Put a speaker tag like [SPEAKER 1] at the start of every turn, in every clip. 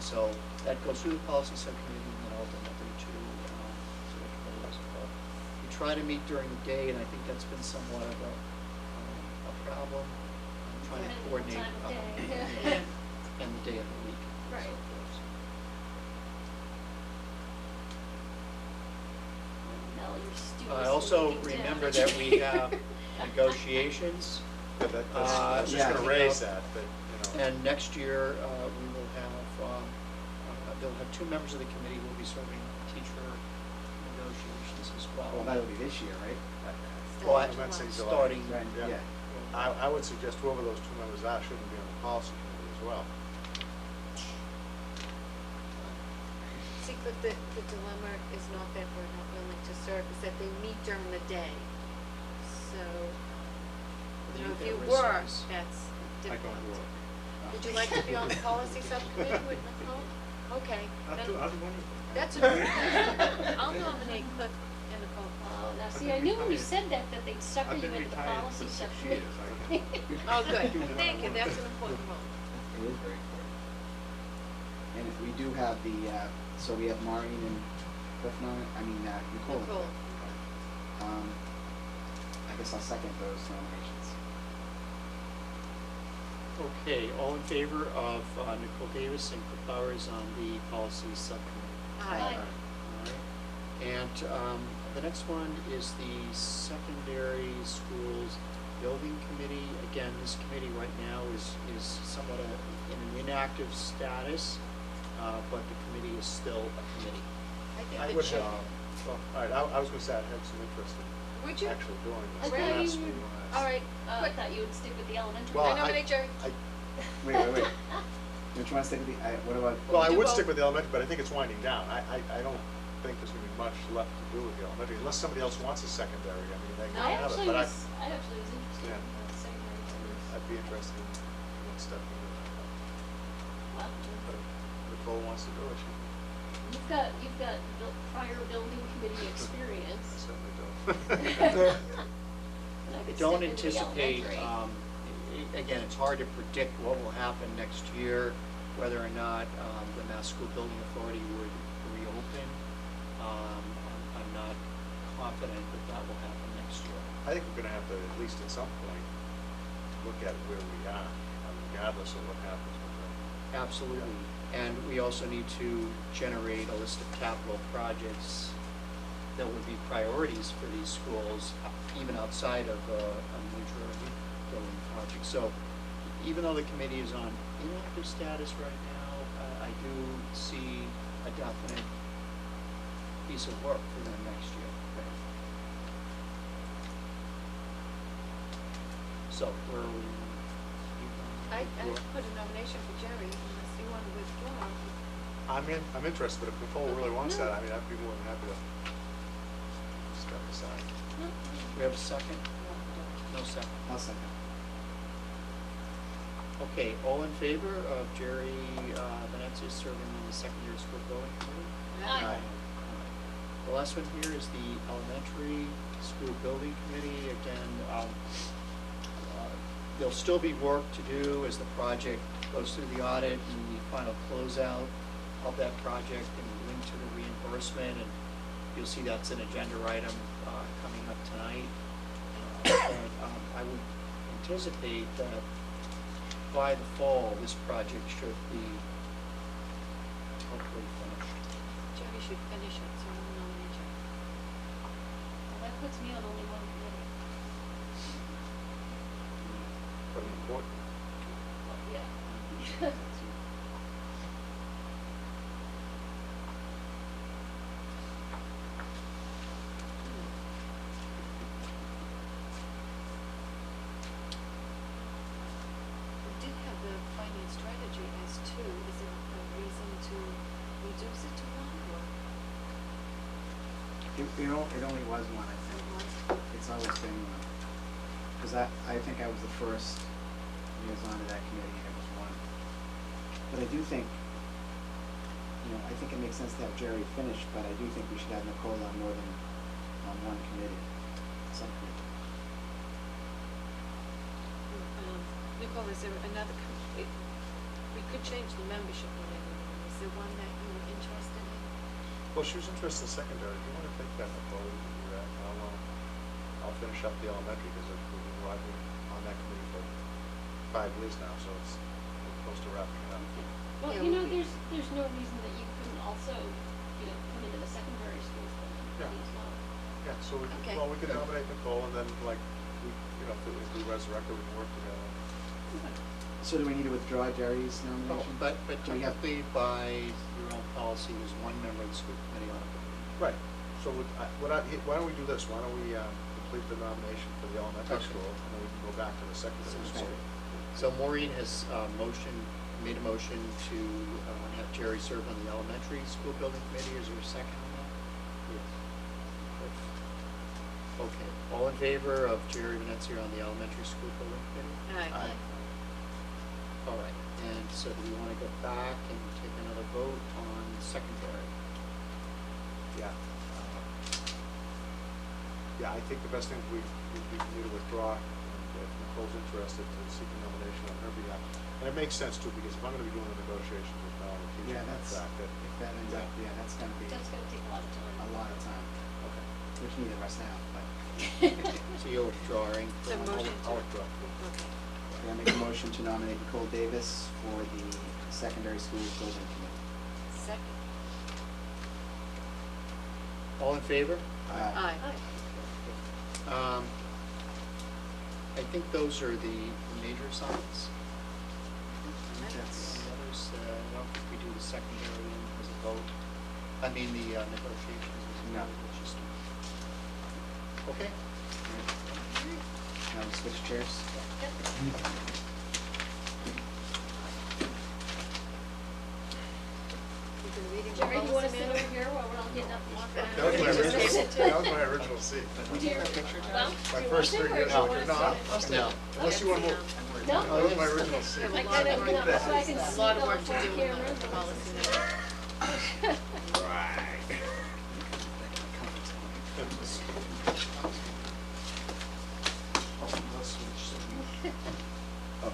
[SPEAKER 1] So that goes through the policy subcommittee and then ultimately to the committee as well. We try to meet during the day, and I think that's been somewhat of a problem. Trying to coordinate
[SPEAKER 2] Time of day.
[SPEAKER 1] and the day of the week. and so
[SPEAKER 2] Right.
[SPEAKER 1] forth.
[SPEAKER 2] Mel, you're studiously
[SPEAKER 1] I also
[SPEAKER 2] looking down
[SPEAKER 1] remember
[SPEAKER 2] at
[SPEAKER 1] that
[SPEAKER 2] you.
[SPEAKER 1] we have negotiations.
[SPEAKER 3] Yeah, I was just
[SPEAKER 4] yeah.
[SPEAKER 3] gonna raise that, you know.
[SPEAKER 1] And next year, we will have, they'll have 2 members of the committee who will be serving teacher negotiations as well.
[SPEAKER 4] Well, that'll be this year, right?
[SPEAKER 1] Well,
[SPEAKER 3] I'm not saying July.
[SPEAKER 1] starting.
[SPEAKER 4] Right, yeah.
[SPEAKER 3] I would suggest whoever those 2 members are shouldn't be on the policy committee as well.
[SPEAKER 5] See, but the dilemma is not that we're not willing to serve, it's that they meet during the day. So, you know, if you
[SPEAKER 1] There is
[SPEAKER 5] work,
[SPEAKER 1] service.
[SPEAKER 5] that's
[SPEAKER 3] I
[SPEAKER 5] difficult.
[SPEAKER 3] don't work.
[SPEAKER 5] Would you like to be on the policy subcommittee with Nicole? Okay.
[SPEAKER 6] I'll
[SPEAKER 5] then
[SPEAKER 6] do wonderful.
[SPEAKER 5] That's a, I'll nominate Cliff and Nicole.
[SPEAKER 2] Oh, now see, I knew when you said that they'd sucker
[SPEAKER 6] I've
[SPEAKER 2] you
[SPEAKER 6] been
[SPEAKER 2] into the
[SPEAKER 6] retired
[SPEAKER 2] policy
[SPEAKER 6] for 6
[SPEAKER 2] subcommittee.
[SPEAKER 6] years. I can
[SPEAKER 5] Oh, good,
[SPEAKER 6] do that.
[SPEAKER 5] thank you, that's an important role.
[SPEAKER 4] It is very important. And if we do have the, so we have Maureen and Cliff Nicole.
[SPEAKER 5] Nicole.
[SPEAKER 4] I guess I'll second those nominations.
[SPEAKER 1] Okay, all in favor of Nicole Davis and Cliff Bowers on the policy subcommittee?
[SPEAKER 5] Aye.
[SPEAKER 1] All right. And the next one is the secondary schools building committee. Again, this committee right now is somewhat in an inactive status, but the committee is still a committee.
[SPEAKER 5] I think
[SPEAKER 3] I
[SPEAKER 5] the
[SPEAKER 3] would
[SPEAKER 5] chair.
[SPEAKER 3] have, well, all right, I was gonna say I'd have some interest in
[SPEAKER 5] Would you?
[SPEAKER 3] actually doing
[SPEAKER 2] I
[SPEAKER 3] this.
[SPEAKER 2] thought
[SPEAKER 3] Not
[SPEAKER 2] you-
[SPEAKER 3] school,
[SPEAKER 5] All right,
[SPEAKER 2] I thought you would stick with the elementary.
[SPEAKER 3] Well,
[SPEAKER 5] I nominate Jerry.
[SPEAKER 4] Wait. Don't you want to stick with the, what about?
[SPEAKER 3] Well, I
[SPEAKER 5] do
[SPEAKER 3] would
[SPEAKER 5] both.
[SPEAKER 3] stick with the elementary, but I think it's winding down. I don't think there's gonna be much left to do with the elementary, unless somebody else wants a secondary, I mean, they can
[SPEAKER 2] I
[SPEAKER 3] have it,
[SPEAKER 2] actually
[SPEAKER 3] but
[SPEAKER 2] was interested
[SPEAKER 3] Yeah.
[SPEAKER 2] in the secondary schools.
[SPEAKER 3] I'd be interested in stepping in.
[SPEAKER 2] Well,
[SPEAKER 3] But if Nicole wants to do it, she
[SPEAKER 2] you've got prior building committee experience.
[SPEAKER 3] certainly do.
[SPEAKER 2] And I
[SPEAKER 1] I
[SPEAKER 2] could
[SPEAKER 1] don't
[SPEAKER 2] step into the
[SPEAKER 1] anticipate,
[SPEAKER 2] elementary.
[SPEAKER 1] again, it's hard to predict what will happen next year, whether or not the Mass School Building Authority would reopen. I'm not confident that will happen next year.
[SPEAKER 3] I think we're gonna have to, at least at some point, look at where we are, regardless of what happens with them.
[SPEAKER 1] Absolutely. And we also need to generate a list of capital projects that would be priorities for these schools, even outside of a major building project. So even though the committee is on inactive status right now, I do see a definite piece of work for them next year. So where are we?
[SPEAKER 5] I put a nomination for Jerry, unless you want to withdraw.
[SPEAKER 3] I'm interested, but if Nicole really wants
[SPEAKER 5] No.
[SPEAKER 3] that, I mean, I'd be more than happy to step aside.
[SPEAKER 1] We have a second? No second.
[SPEAKER 4] I'll second.
[SPEAKER 1] Okay, all in favor of Jerry Venezia serving on the secondary school building committee?
[SPEAKER 2] Aye.
[SPEAKER 1] Alright. The last one here is the elementary school building committee. Again, there'll still be work to do as the project goes through the audit and the final closeout of that project and link to the reimbursement. And you'll see that's an agenda item coming up tonight. But I would anticipate that by the fall, this project should be hopefully finished.
[SPEAKER 5] Jerry should finish it, so I'm nominating Jerry.
[SPEAKER 2] Well, that puts me on only one committee.
[SPEAKER 3] But important.
[SPEAKER 2] Well, yeah.
[SPEAKER 5] We did have the finance strategy as two, is there a reason to reduce it to one, or?
[SPEAKER 4] It only was one, I think. It's always been one. Because I think I was the first liaison to that committee, and it was one. But I do think, I think it makes sense to have Jerry finish, but I do think we should have Nicole on more than on one committee, subcommittee.
[SPEAKER 5] Nicole, is there another, we could change the membership whenever we there one that you were interested in?
[SPEAKER 3] Well, she was interested in secondary. If you want to take that, Nicole, we can do that. I'll finish up the elementary because I've been on that committee for 5 years now, so we're close to wrapping it up.
[SPEAKER 2] Well,
[SPEAKER 5] Yeah,
[SPEAKER 2] you know,
[SPEAKER 5] we-
[SPEAKER 2] there's no reason that you couldn't also, come into the secondary schools
[SPEAKER 3] Yeah.
[SPEAKER 2] as well.
[SPEAKER 3] Yeah, so
[SPEAKER 5] Okay.
[SPEAKER 3] we could nominate Nicole and then if we resurrect her, we can work together.
[SPEAKER 4] So do we need to withdraw Jerry's
[SPEAKER 1] Oh,
[SPEAKER 4] nomination?
[SPEAKER 1] but
[SPEAKER 4] Do we have-
[SPEAKER 1] technically, by your own policy, there's one member of the school committee on it.
[SPEAKER 3] Right, so why don't we do this? Why don't we complete the nomination for the elementary
[SPEAKER 1] Okay.
[SPEAKER 3] school, and then we can go back to the secondary school.
[SPEAKER 1] So Maureen has made a motion to have Jerry serve on the elementary school building committee. Is there a second on that? Yes. Okay, all in favor of Jerry Venezia on the elementary school building committee?
[SPEAKER 3] Aye.
[SPEAKER 1] All right, and so do we want to go back and take another vote on secondary?
[SPEAKER 3] Yeah. Yeah, I think the best thing we need to withdraw, and if Nicole's interested, to seek a nomination on her behalf. And it makes sense too, because if I'm gonna be doing the negotiations with Mel and
[SPEAKER 4] Yeah,
[SPEAKER 3] teaching that
[SPEAKER 4] that's,
[SPEAKER 3] fact, that.
[SPEAKER 4] if that ends up, yeah, that's gonna be
[SPEAKER 2] That's gonna take a lot of time.
[SPEAKER 4] a lot of time,
[SPEAKER 3] Okay.
[SPEAKER 4] which neither of us have, but.
[SPEAKER 1] So you're withdrawing
[SPEAKER 5] So
[SPEAKER 1] from-
[SPEAKER 5] motion to.
[SPEAKER 3] I'll withdraw.
[SPEAKER 5] Okay.
[SPEAKER 4] Can I make a motion to nominate Nicole Davis for the secondary school building committee?
[SPEAKER 5] Second.
[SPEAKER 1] All in favor?
[SPEAKER 5] Aye.
[SPEAKER 1] I think those are the major signs.
[SPEAKER 4] That's-
[SPEAKER 1] The others, I don't think we do the secondary one as a vote. I mean, the negotiations as a
[SPEAKER 4] No.
[SPEAKER 1] vote, which is. Okay.
[SPEAKER 4] Now we switch chairs?
[SPEAKER 5] You've been reading the
[SPEAKER 2] Jerry, you wanna
[SPEAKER 5] policy
[SPEAKER 2] sit
[SPEAKER 5] manual?
[SPEAKER 2] over here while we're all getting up and walking around?
[SPEAKER 3] That was my
[SPEAKER 5] Just
[SPEAKER 3] original,
[SPEAKER 5] gave it to-
[SPEAKER 3] that was my original seat.
[SPEAKER 2] Well, do you
[SPEAKER 3] My
[SPEAKER 2] wanna
[SPEAKER 3] first
[SPEAKER 2] sit
[SPEAKER 3] 3
[SPEAKER 2] or
[SPEAKER 3] years.
[SPEAKER 2] do you
[SPEAKER 3] No,
[SPEAKER 2] wanna
[SPEAKER 3] I'll
[SPEAKER 2] sit?
[SPEAKER 3] stay.
[SPEAKER 1] No.
[SPEAKER 3] Unless you want to move.
[SPEAKER 2] No?
[SPEAKER 3] That was my original seat.
[SPEAKER 5] Have a
[SPEAKER 2] I
[SPEAKER 5] lot
[SPEAKER 2] gotta,
[SPEAKER 5] of work.
[SPEAKER 2] so I can
[SPEAKER 5] A
[SPEAKER 2] sneak
[SPEAKER 5] lot of
[SPEAKER 2] off
[SPEAKER 5] work to
[SPEAKER 2] on
[SPEAKER 5] do in
[SPEAKER 2] camera.
[SPEAKER 5] the policy manual.
[SPEAKER 4] Oh.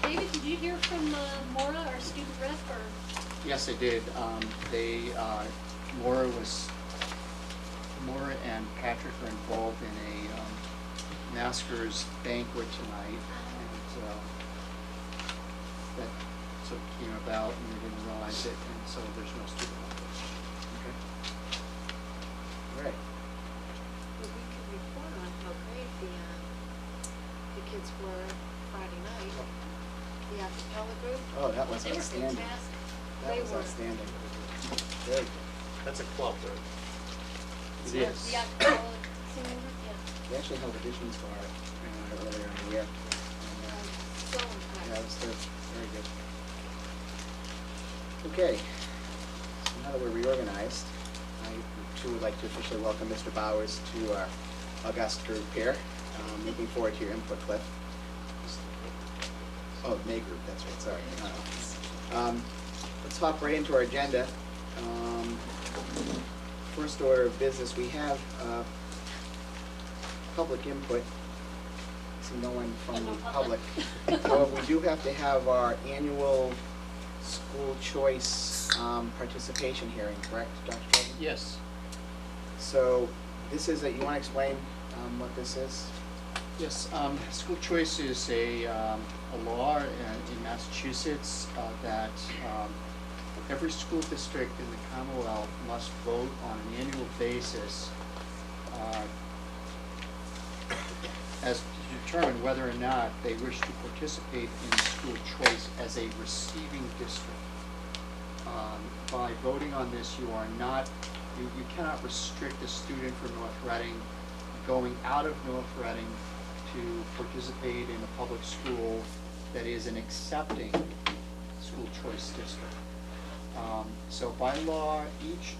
[SPEAKER 2] David, did you hear from Maura, our student rep, or?
[SPEAKER 1] Yes, I did. Laura and Patrick are involved in a Maskers banquet tonight, and that sort of came about, and we didn't realize it, and so there's no student members.
[SPEAKER 4] Okay. All right.
[SPEAKER 5] Well, we could report on how great the kids were Friday night. The acapella group.
[SPEAKER 4] Oh, that was
[SPEAKER 2] They were
[SPEAKER 4] outstanding.
[SPEAKER 2] fantastic.
[SPEAKER 4] That
[SPEAKER 5] They
[SPEAKER 4] was
[SPEAKER 5] were.
[SPEAKER 4] outstanding. Very good.
[SPEAKER 3] That's a club, right?
[SPEAKER 1] It is.
[SPEAKER 2] The acapella singing group, yeah.
[SPEAKER 4] They actually held auditions for it earlier in the year. And,
[SPEAKER 5] So
[SPEAKER 4] yeah, it was
[SPEAKER 5] impressed.
[SPEAKER 4] good. Very good. Okay, so now that we're reorganized, I too would like to officially welcome Mr. Bowers to our august group here. Looking forward to your input, Cliff. Oh, May group, that's right, sorry. Let's hop right into our agenda. First order of business, we have public input. I see no one from
[SPEAKER 2] No
[SPEAKER 4] the
[SPEAKER 2] public.
[SPEAKER 4] public. However, we do have to have our annual school choice participation hearing, correct, Dr. Tobin?
[SPEAKER 1] Yes.
[SPEAKER 4] So this is, you want to explain what this is?
[SPEAKER 1] Yes, school choice is a law in Massachusetts that every school district in the Commonwealth must vote on an annual basis as to determine whether or not they wish to participate in school choice as a receiving district. By voting on this, you cannot restrict a student from North Reading going out of North Reading to participate in a public school that is an accepting school choice district. So by law, each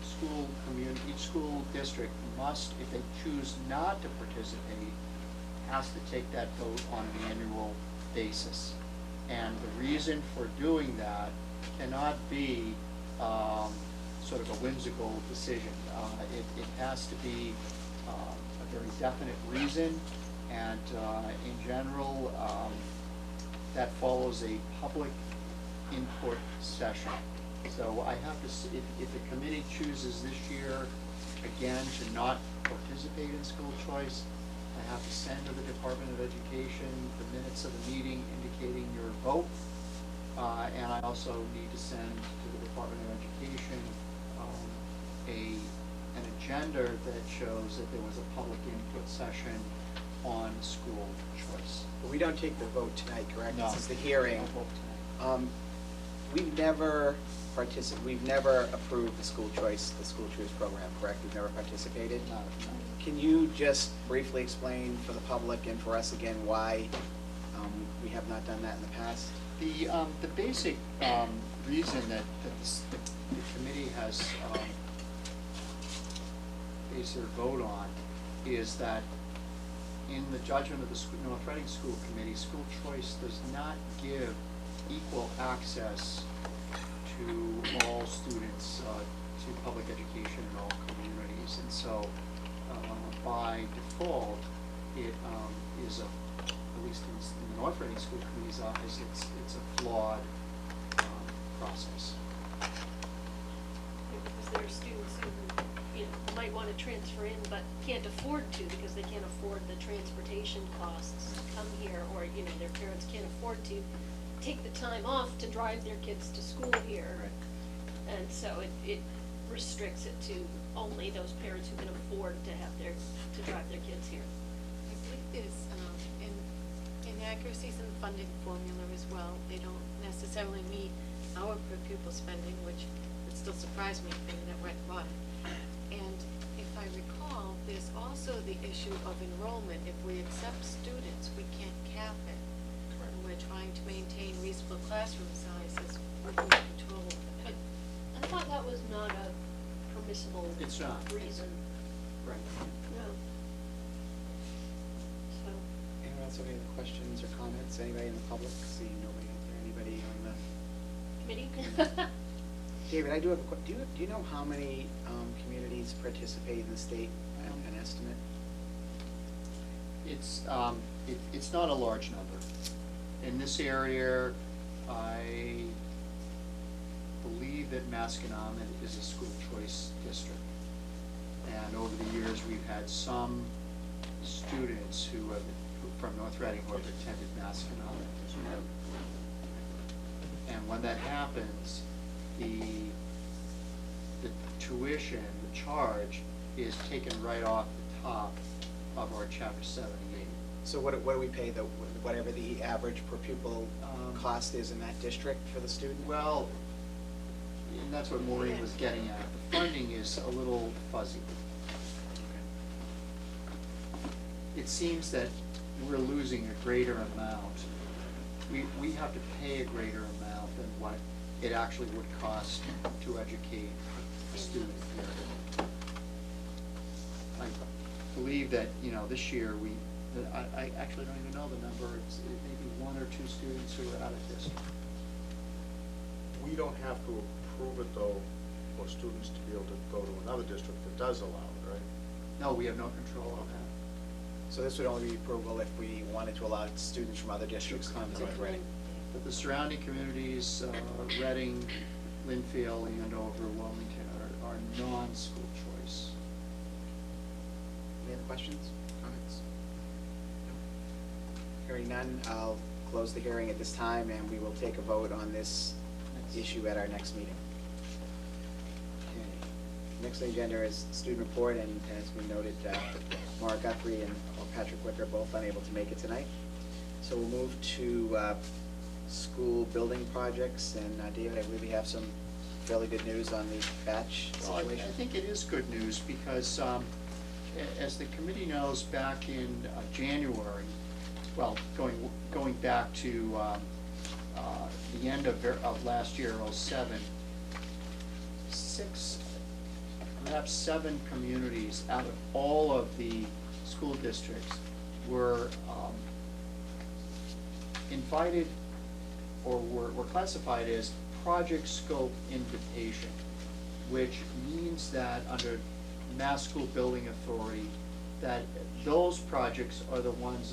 [SPEAKER 1] school district must, if they choose not to participate, has to take that vote on an annual basis. And the reason for doing that cannot be sort of a whimsical decision. It has to be a very definite reason, And in general, that follows a public input session. So I have to, if the committee chooses this year, again, to not participate in school choice, I have to send to the Department of Education the minutes of the meeting indicating your vote. And I also need to send to the Department of Education an agenda that shows that there was a public input session on school choice.
[SPEAKER 6] But we don't take the vote tonight, correct?
[SPEAKER 1] No.
[SPEAKER 6] This is the hearing.
[SPEAKER 1] No vote tonight.
[SPEAKER 6] We've never approved the school choice program, correct? We've never participated?
[SPEAKER 1] No.
[SPEAKER 6] Can you just briefly explain for the public and for us again why we have not done that in the past?
[SPEAKER 1] The basic reason that the committee has based their vote on is that in the judgment of the North Reading School Committee, school choice does not give equal access to all students to public education in all communities. And so by default, it is at least in the North Reading School Committee's eyes, it's a flawed process.
[SPEAKER 2] Because there are students who, might want to transfer in but can't afford to because they can't afford the transportation costs to come here, or, their parents can't afford to take the time off to drive their kids to school here.
[SPEAKER 1] Right.
[SPEAKER 2] And so it restricts it to only those parents who can afford to to drive their kids here.
[SPEAKER 5] I believe there's inaccuracies in the funding formula as well. They don't necessarily meet our per pupil spending, which would still surprise me, being that we're at the bottom. And if I recall, there's also the issue of enrollment. If we accept students, we can't cap it. And we're trying to maintain reasonable classroom sizes within control of it.
[SPEAKER 2] I thought that was not a permissible
[SPEAKER 1] It's not.
[SPEAKER 2] reason.
[SPEAKER 1] Right.
[SPEAKER 2] No. So,
[SPEAKER 6] Anyone else have any other questions or comments? Anybody in the public? Seeing nobody out there. Anybody on the?
[SPEAKER 2] committee?
[SPEAKER 6] David, I do have a do you know how many communities participate in the state? An estimate?
[SPEAKER 1] It's not a large number. In this area, I believe that Masconomet is a school choice district. And over the years, we've had some students from North Reading who have attended Masconomet. And when that happens, the tuition, the charge, is taken right off the top of our Chapter 78.
[SPEAKER 6] So what do we pay, whatever the average per pupil cost is in that district for the student?
[SPEAKER 1] Well, and that's what Maureen was getting at. The funding is a little fuzzy. It seems that we're losing a greater amount. We have to pay a greater amount than what it actually would cost to educate a student here. I believe that, this year I actually don't even know the number. It may be one or two students who are out of district.
[SPEAKER 3] We don't have to approve it, though, for students to be able to go to another district that does allow it, right?
[SPEAKER 1] No, we have no control of that.
[SPEAKER 6] So this would only be approval if we wanted to allow students from other districts to come to North Reading.
[SPEAKER 1] But the surrounding communities, Reading, Linfield, Andover, Wilmington, are non-school choice.
[SPEAKER 6] Any other questions, comments? Hearing none, I'll close the hearing at this time, and we will take a vote on this issue at our next meeting. Okay. Next on the agenda is student report, and as we noted, Maura Guthrie and Patrick Wicker are both unable to make it tonight. So we'll move to school building projects, and David, I believe we have some fairly good news on the batch
[SPEAKER 1] Well,
[SPEAKER 6] situation.
[SPEAKER 1] I think it is good news because, as the committee knows, back in January, well, going back to the end of last year, 2007, perhaps seven communities out of all of the school districts were invited or were classified as project scope invitation, which means that under Mass School Building Authority, that those projects are the ones that